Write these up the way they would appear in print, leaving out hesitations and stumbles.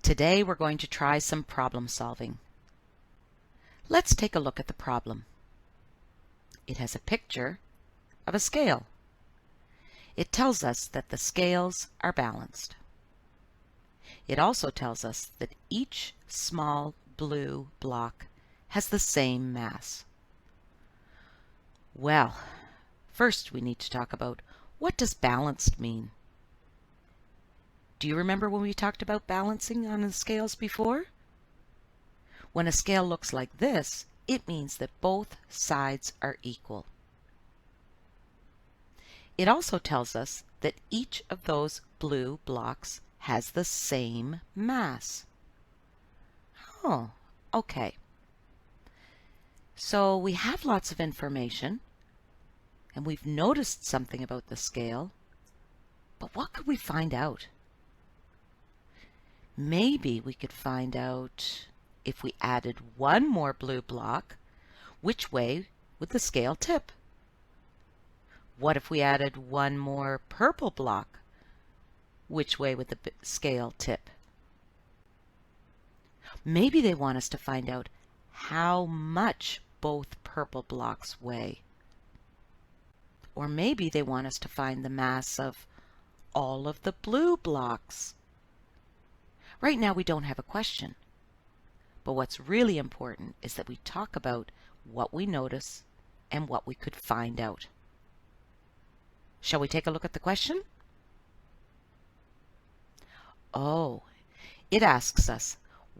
Today we're going to try some problem solving. Let's take a look at the problem. It has a picture of a scale. It tells us that the scales are balanced. It also tells us that each small blue block has the same mass. Well, first we need to talk about, what does balanced mean? Do you remember when we talked about balancing on the scales before? When a scale looks like this, it means that both sides are equal. It also tells us that each of those blue blocks has the same mass. Oh, okay. So we have lots of information, and we've noticed something about the scale, but what could we find out? Maybe we could find out, if we added one more blue block, which way would the scale tip? What if we added one more purple block? Which way would the scale tip? Maybe they want us to find out how much both purple blocks weigh. Or maybe they want us to find the mass of all of the blue blocks. Right now we don't have a question, but what's really important is that we talk about what we notice and what we could find out. Shall we take a look at the question? Oh, it asks us,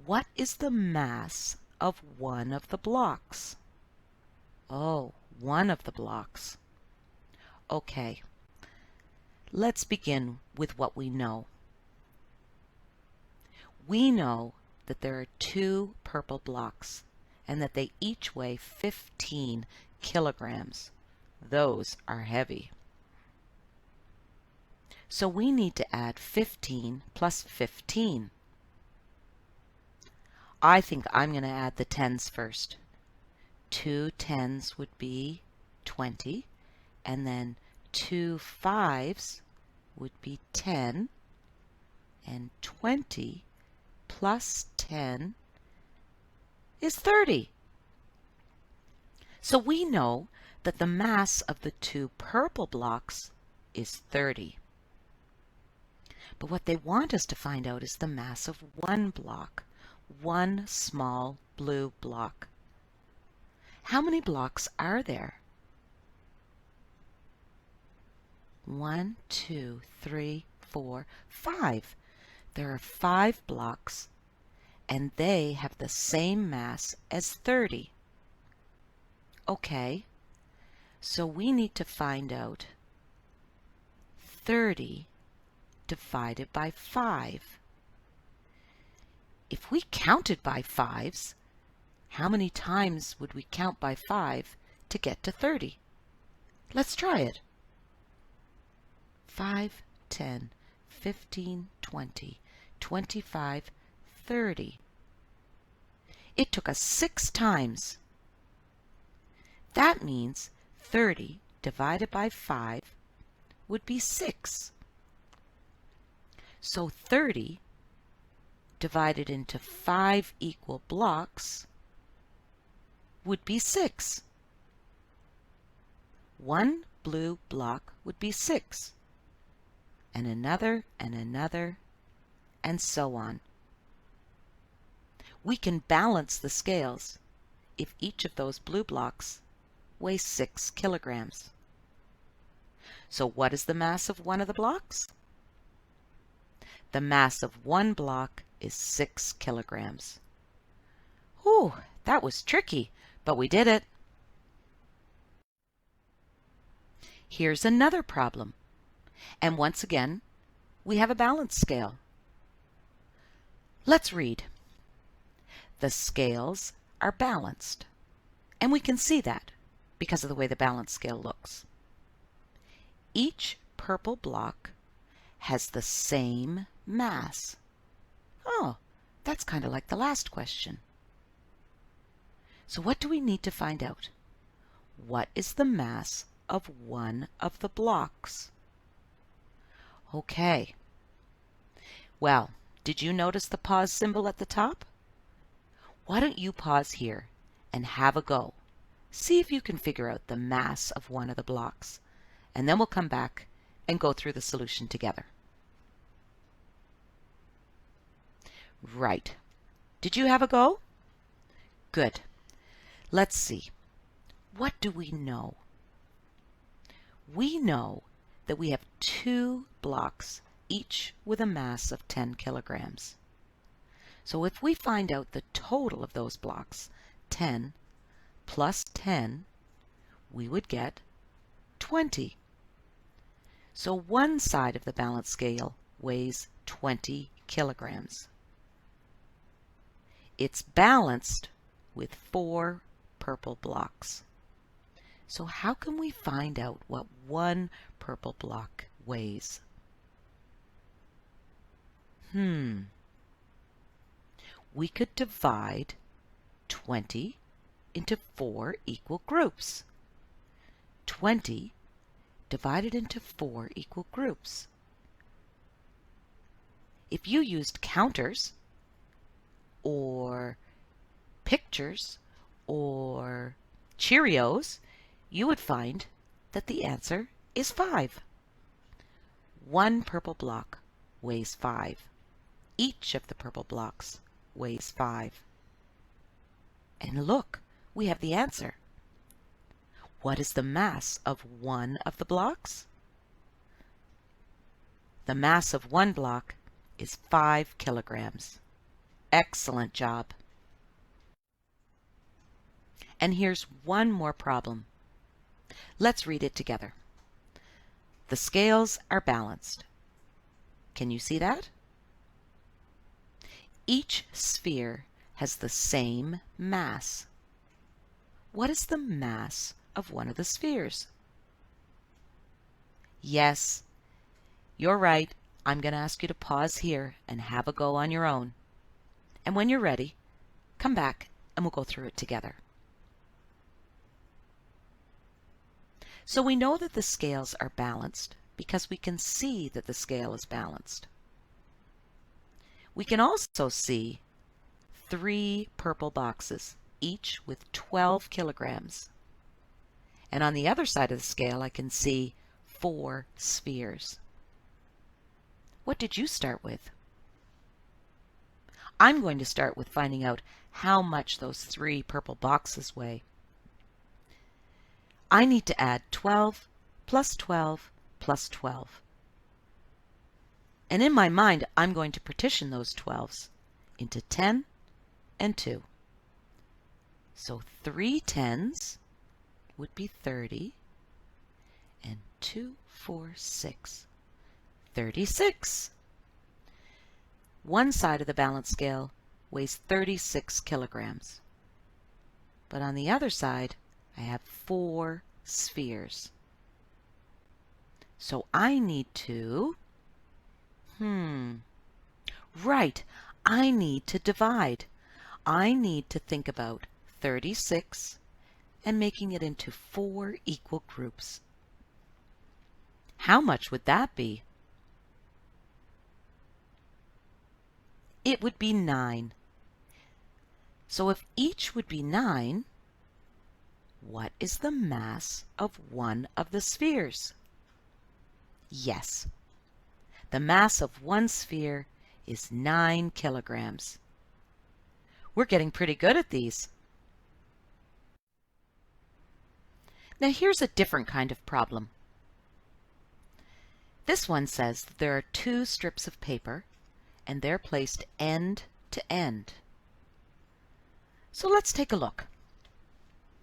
what is the mass of one of the blocks? Oh, one of the blocks. Okay, let's begin with what we know. We know that there are two purple blocks and that they each weigh 15 kilograms. Those are heavy. So we need to add 15 plus 15. I think I'm going to add the tens first. 2 tens would be 20, and then 2 fives would be 10, and 20 plus 10 is 30. So we know that the mass of the two purple blocks is 30. But what they want us to find out is the mass of one block, one small blue block. How many blocks are there? 1, 2, 3, 4, 5. There are 5 blocks, and they have the same mass as 30. Okay, so we need to find out 30 divided by 5. If we counted by 5s, how many times would we count by 5 to get to 30? Let's try it. 5, 10, 15, 20, 25, 30. It took us 6 times. That means 30 divided by 5 would be 6. So 30 divided into 5 equal blocks would be 6. One blue block would be 6, and another, and so on. We can balance the scales if each of those blue blocks weighs 6 kilograms. So what is the mass of one of the blocks? The mass of one block is 6 kilograms. Whew, that was tricky, but we did it. Here's another problem. And once again, we have a balance scale. Let's read. The scales are balanced, and we can see that because of the way the balance scale looks. Each purple block has the same mass. Oh, that's kind of like the last question. So what do we need to find out? What is the mass of one of the blocks? Okay. Well, Did you notice the pause symbol at the top? Why don't you pause here and have a go? See if you can figure out the mass of one of the blocks, and then we'll come back and go through the solution together. Right. Did you have a go? Good. Let's see. What do we know? We know that we have 2 blocks, each with a mass of 10 kilograms. So if we find out the total of those blocks, 10 plus 10, we would get 20. So one side of the balance scale weighs 20 kilograms. It's balanced with 4 purple blocks. So how can we find out what one purple block weighs? We could divide 20 into 4 equal groups. 20 divided into 4 equal groups. If you used counters or pictures or Cheerios, you would find that the answer is 5. One purple block weighs 5. Each of the purple blocks weighs 5. And look, we have the answer. What is the mass of one of the blocks? The mass of one block is 5 kilograms. Excellent job. And here's one more problem. Let's read it together. The scales are balanced. Can you see that? Each sphere has the same mass. What is the mass of one of the spheres? Yes, you're right. I'm going to ask you to pause here and have a go on your own. And when you're ready, come back and we'll go through it together. So we know that the scales are balanced because we can see that the scale is balanced. We can also see 3 purple boxes, each with 12 kilograms. And on the other side of the scale, I can see 4 spheres. What did you start with? I'm going to start with finding out how much those 3 purple boxes weigh. I need to add 12 plus 12 plus 12. And in my mind, I'm going to partition those 12s into 10 and 2. So 3 10s would be 30, and 2, 4, 6, 36. One side of the balance scale weighs 36 kilograms. But on the other side, I have 4 spheres. So I need to, right, I need to divide. I need to think about 36 and making it into 4 equal groups. How much would that be? It would be 9. So if each would be 9, what is the mass of one of the spheres? Yes, the mass of one sphere is 9 kilograms. We're getting pretty good at these. Now here's a different kind of problem. This one says that there are 2 strips of paper and they're placed end to end. So let's take a look.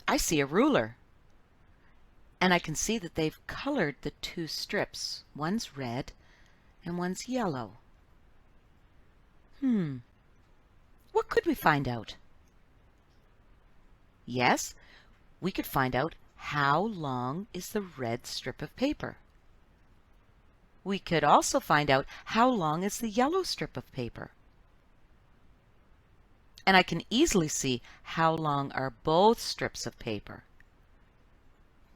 I see a ruler, and I can see that they've colored the 2 strips. One's red and one's yellow. What could we find out? Yes, we could find out how long is the red strip of paper. We could also find out how long is the yellow strip of paper. And I can easily see how long are both strips of paper.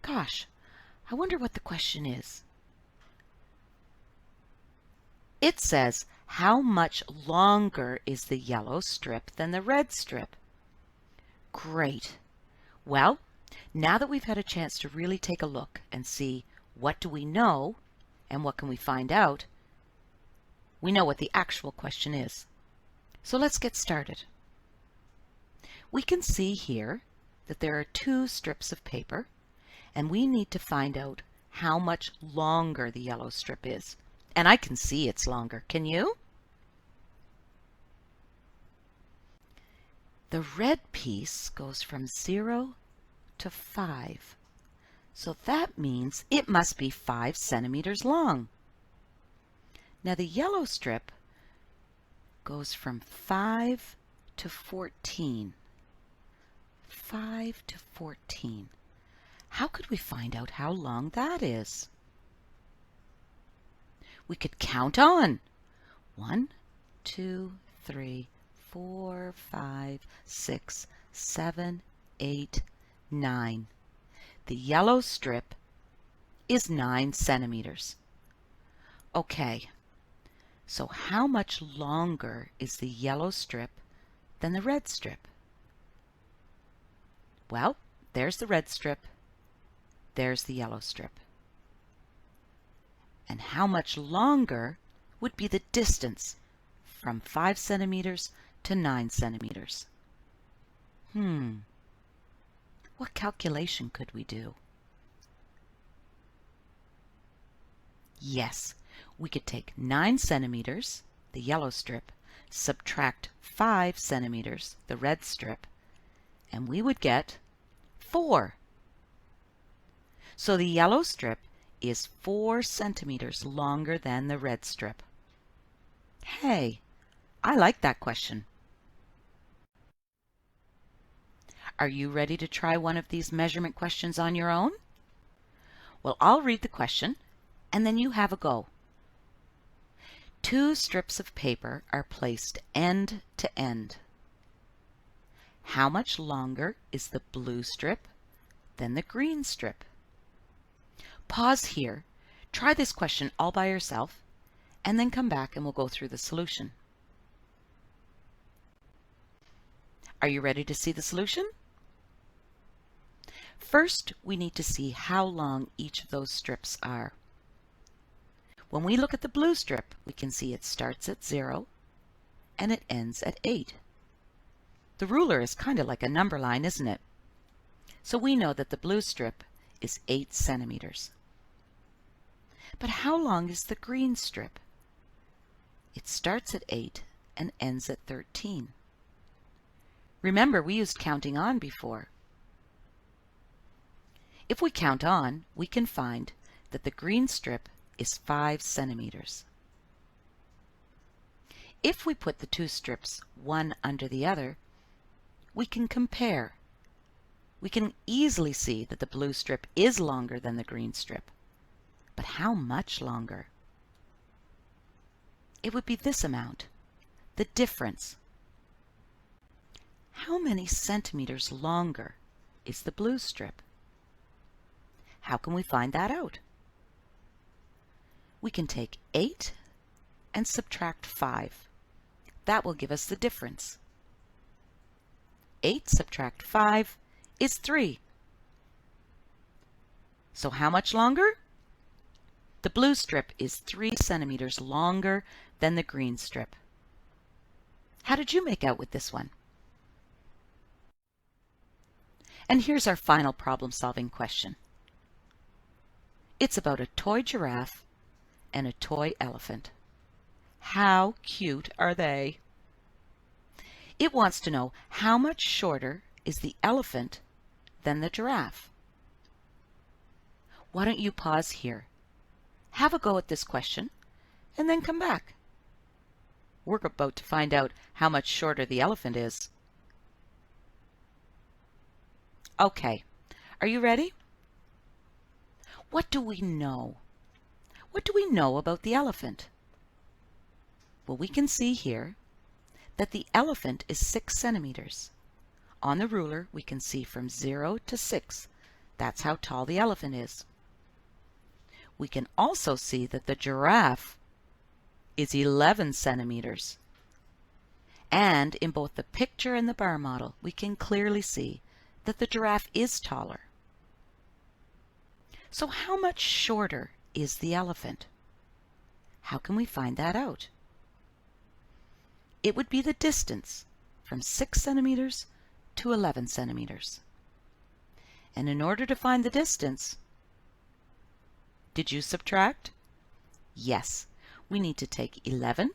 Gosh, I wonder what the question is. It says, How much longer is the yellow strip than the red strip? Great. Well, now that we've had a chance to really take a look and see what do we know and what can we find out, we know what the actual question is. So let's get started. We can see here that there are two strips of paper, and we need to find out how much longer the yellow strip is. And I can see it's longer. Can you? The red piece goes from 0 to 5. So that means it must be 5 centimeters long. Now the yellow strip goes from 5 to 14. 5 to 14. How could we find out how long that is? We could count on. 1, 2, 3, 4, 5, 6, 7, 8, 9. The yellow strip is 9 centimeters. Okay, so how much longer is the yellow strip than the red strip? Well, there's the red strip. There's the yellow strip. And how much longer would be the distance from 5 centimeters to 9 centimeters? What calculation could we do? Yes, we could take 9 centimeters, the yellow strip, subtract 5 centimeters, the red strip, and we would get 4. So the yellow strip is 4 centimeters longer than the red strip. Hey, I like that question. Are you ready to try one of these measurement questions on your own? Well, I'll read the question, and then you have a go. 2 strips of paper are placed end to end. How much longer is the blue strip than the green strip? Pause here, try this question all by yourself, and then come back and we'll go through the solution. Are you ready to see the solution? First, we need to see how long each of those strips are. When we look at the blue strip, we can see it starts at 0 and it ends at 8. The ruler is kind of like a number line, isn't it? So we know that the blue strip is 8 centimeters. But how long is the green strip? It starts at 8 and ends at 13. Remember, we used counting on before. If we count on, we can find that the green strip is 5 centimeters. If we put the two strips one under the other, we can compare. We can easily see that the blue strip is longer than the green strip. But how much longer? It would be this amount, the difference. How many centimeters longer is the blue strip? How can we find that out? We can take 8 and subtract 5. That will give us the difference. 8 subtract 5 is 3. So how much longer? The blue strip is 3 centimeters longer than the green strip. How did you make out with this one? And here's our final problem-solving question. It's about a toy giraffe and a toy elephant. How cute are they? It wants to know how much shorter is the elephant than the giraffe. Why don't you pause here? Have a go at this question, and then come back. We're about to find out how much shorter the elephant is. Okay, are you ready? What do we know? What do we know about the elephant? Well, we can see here that the elephant is 6 centimeters. On the ruler, we can see from 0 to 6. That's how tall the elephant is. We can also see that the giraffe is 11 centimeters. And in both the picture and the bar model, we can clearly see that the giraffe is taller. So how much shorter is the elephant? How can we find that out? It would be the distance from 6 centimeters to 11 centimeters. And in order to find the distance, did you subtract? Yes, we need to take 11,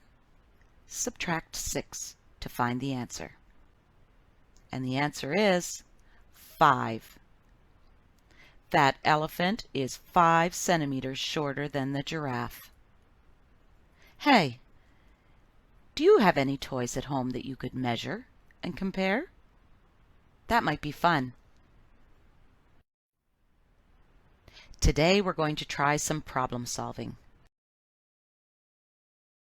subtract 6 to find the answer. And the answer is 5. That elephant is 5 centimeters shorter than the giraffe. Hey, do you have any toys at home that you could measure and compare? That might be fun. Today we're going to try some problem solving.